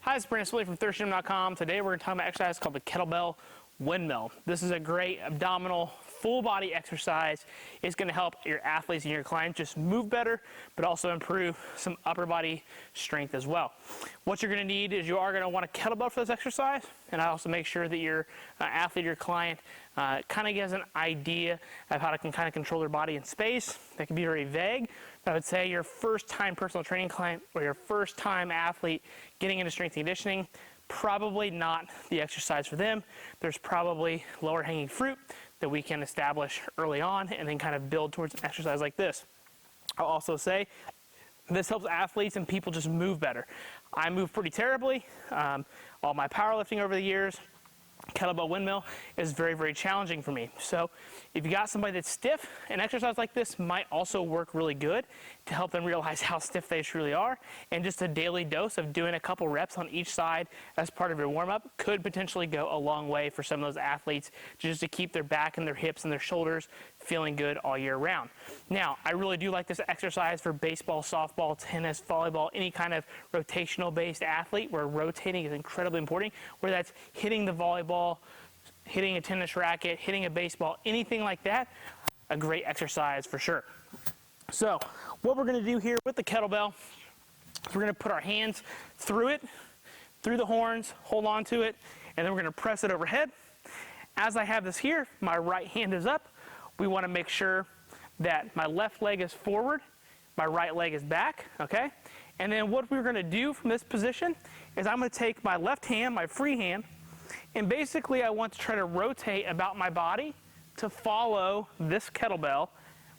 Hi, it's Brandon from thirstgym.com. Today we're going to talk about an exercise called the kettlebell windmill. This is a great abdominal, full body exercise. It's going to help your athletes and your clients just move better, but also improve some upper body strength as well. What you're going to need is you are going to want a kettlebell for this exercise, and I also make sure that your athlete, your client, kind of gets an idea of how to kind of control their body in space. That can be very vague. I would say your first time personal training client or your first time athlete getting into strength and conditioning, probably not the exercise for them. There's probably lower hanging fruit that we can establish early on and then kind of build towards an exercise like this. I'll also say this helps athletes and people just move better. I move pretty terribly. All my powerlifting over the years, kettlebell windmill is very, very challenging for me. So if you got somebody that's stiff, an exercise like this might also work really good to help them realize how stiff they truly are. And just a daily dose of doing a couple reps on each side as part of your warm-up could potentially go a long way for some of those athletes, just to keep their back and their hips and their shoulders feeling good all year round. Now, I really do like this exercise for baseball, softball, tennis, volleyball, any kind of rotational based athlete where rotating is incredibly important, where that's hitting the volleyball, hitting a tennis racket, hitting a baseball, anything like that, a great exercise for sure. So what we're going to do here with the kettlebell is we're going to put our hands through it, through the horns, hold on to it, and then we're going to press it overhead. As I have this here, my right hand is up. We want to make sure that my left leg is forward, my right leg is back, okay? And then what we're going to do from this position is I'm going to take my left hand, my free hand, and basically I want to try to rotate about my body to follow this kettlebell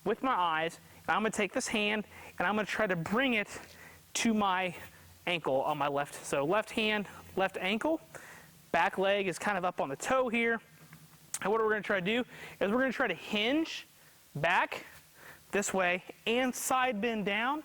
with my eyes. And I'm going to take this hand and I'm going to try to bring it to my ankle on my left. So left hand, left ankle, back leg is kind of up on the toe here. And what we're going to try to do is we're going to try to hinge back this way and side bend down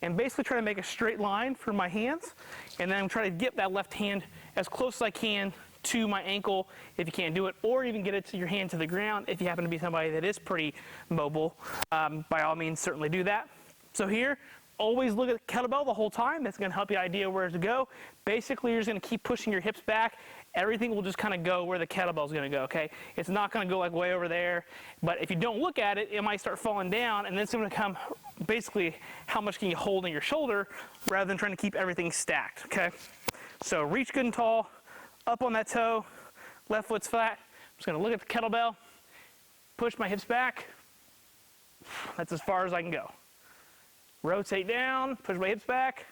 and basically try to make a straight line for my hands. And then I'm trying to get that left hand as close as I can to my ankle if you can't do it, or even get it to your hand to the ground if you happen to be somebody that is pretty mobile. By all means, certainly do that. So here, always look at the kettlebell the whole time. That's going to help you idea where to go. Basically, you're just going to keep pushing your hips back. Everything will just kind of go where the kettlebell is going to go, okay? It's not going to go like way over there. But if you don't look at it, it might start falling down, and then it's going to come basically how much can you hold in your shoulder rather than trying to keep everything stacked, okay? So reach good and tall, up on that toe, left foot's flat. I'm just going to look at the kettlebell, push my hips back. That's as far as I can go. Rotate down, push my hips back,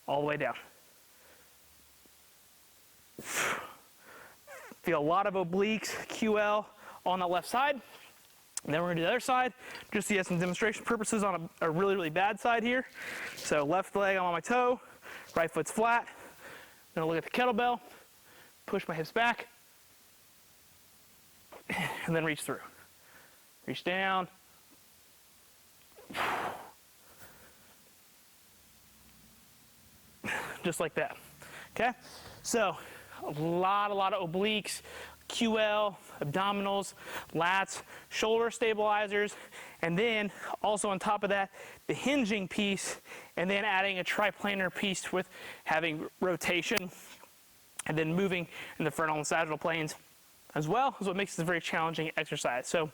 all the way down. Feel a lot of obliques, QL on the left side. And then we're going to do the other side, just to get some demonstration purposes on a really, really bad side here. So left leg on my toe, right foot's flat. I'm going to look at the kettlebell, push my hips back, and then reach through. Reach down. Just like that, okay? So a lot of obliques, QL, abdominals, lats, shoulder stabilizers, and then also on top of that, the hinging piece, and then adding a triplanar piece with having rotation, and then moving in the frontal and sagittal planes as well is what makes this a very challenging exercise. So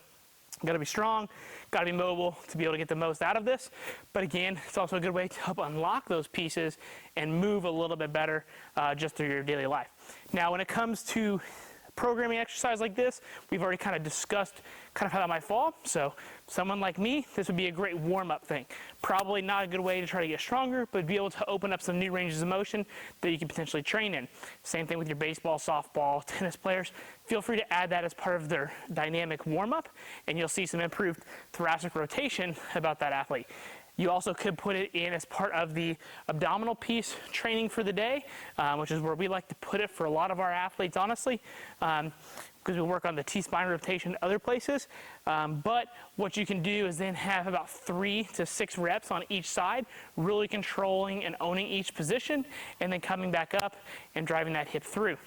got to be strong, got to be mobile to be able to get the most out of this. But again, it's also a good way to help unlock those pieces and move a little bit better just through your daily life. Now, when it comes to programming exercise like this, we've already kind of discussed kind of how that might fall. So someone like me, this would be a great warm-up thing. Probably not a good way to try to get stronger, but be able to open up some new ranges of motion that you can potentially train in. Same thing with your baseball, softball, tennis players. Feel free to add that as part of their dynamic warm-up, and you'll see some improved thoracic rotation about that athlete. You also could put it in as part of the abdominal piece training for the day, which is where we like to put it for a lot of our athletes, honestly, because we work on the T-spine rotation other places. But what you can do is then have about 3 to 6 reps on each side, really controlling and owning each position, and then coming back up and driving that hip through.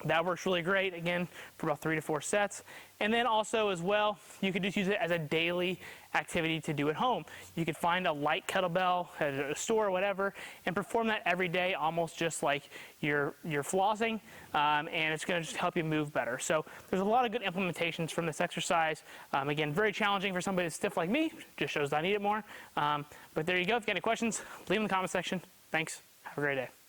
That works really great, again, for about 3 to 4 sets. And then also as well, you could just use it as a daily activity to do at home. You could find a light kettlebell at a store or whatever and perform that every day, almost just like you're flossing, and it's going to just help you move better. So there's a lot of good implementations from this exercise. Again, very challenging for somebody that's stiff like me, just shows that I need it more. But there you go. If you got any questions, leave them in the comment section. Thanks. Have a great day.